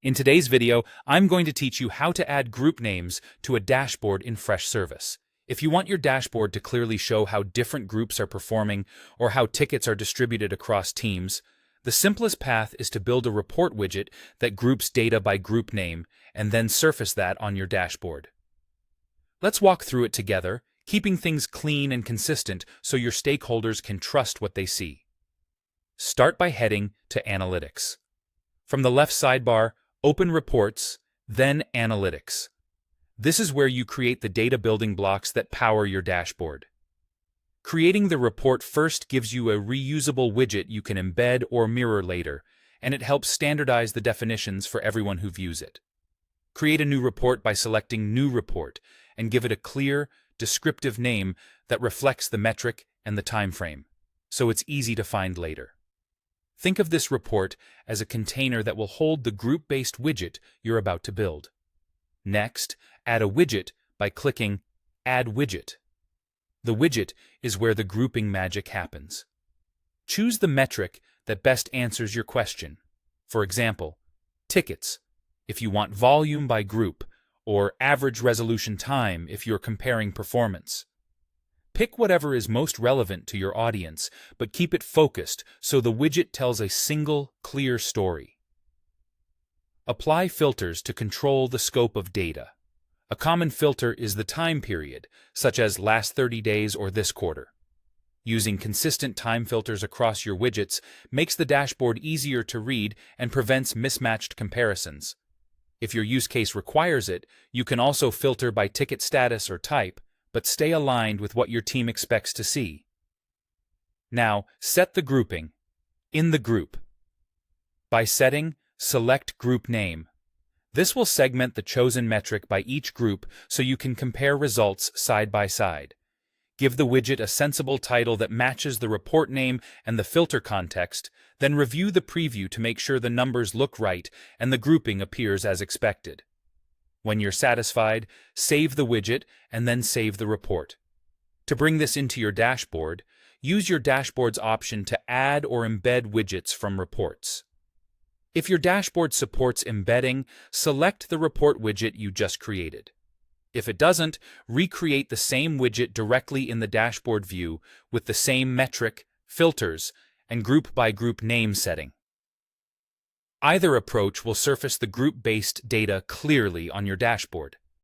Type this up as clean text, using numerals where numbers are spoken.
In today's video, I'm going to teach you how to add group names to a dashboard in Freshservice. If you want your dashboard to clearly show how different groups are performing or how tickets are distributed across teams, the simplest path is to build a report widget that groups data by group name and then surface that on your dashboard. Let's walk through it together, keeping things clean and consistent so your stakeholders can trust what they see. Start by heading to Analytics. From the left sidebar, open Reports, then Analytics. This is where you create the data building blocks that power your dashboard. Creating the report first gives you a reusable widget you can embed or mirror later, and it helps standardize the definitions for everyone who views it. Create a new report by selecting New Report and give it a clear, descriptive name that reflects the metric and the time frame, so it's easy to find later. Think of this report as a container that will hold the group-based widget you're about to build. Next, add a widget by clicking Add Widget. The widget is where the grouping magic happens. Choose the metric that best answers your question. For example, tickets, if you want volume by group, or average resolution time if you're comparing performance. Pick whatever is most relevant to your audience, but keep it focused so the widget tells a single, clear story. Apply filters to control the scope of data. A common filter is the time period, such as last 30 days or this quarter. Using consistent time filters across your widgets makes the dashboard easier to read and prevents mismatched comparisons. If your use case requires it, you can also filter by ticket status or type, but stay aligned with what your team expects to see. Now, set the grouping. In the group. By setting, select Group Name. This will segment the chosen metric by each group so you can compare results side by side. Give the widget a sensible title that matches the report name and the filter context, then review the preview to make sure the numbers look right and the grouping appears as expected. When you're satisfied, save the widget and then save the report. To bring this into your dashboard, use your dashboard's option to add or embed widgets from reports. If your dashboard supports embedding, select the report widget you just created. If it doesn't, recreate the same widget directly in the dashboard view with the same metric, filters, and group-by-group name setting. Either approach will surface the group-based data clearly on your dashboard.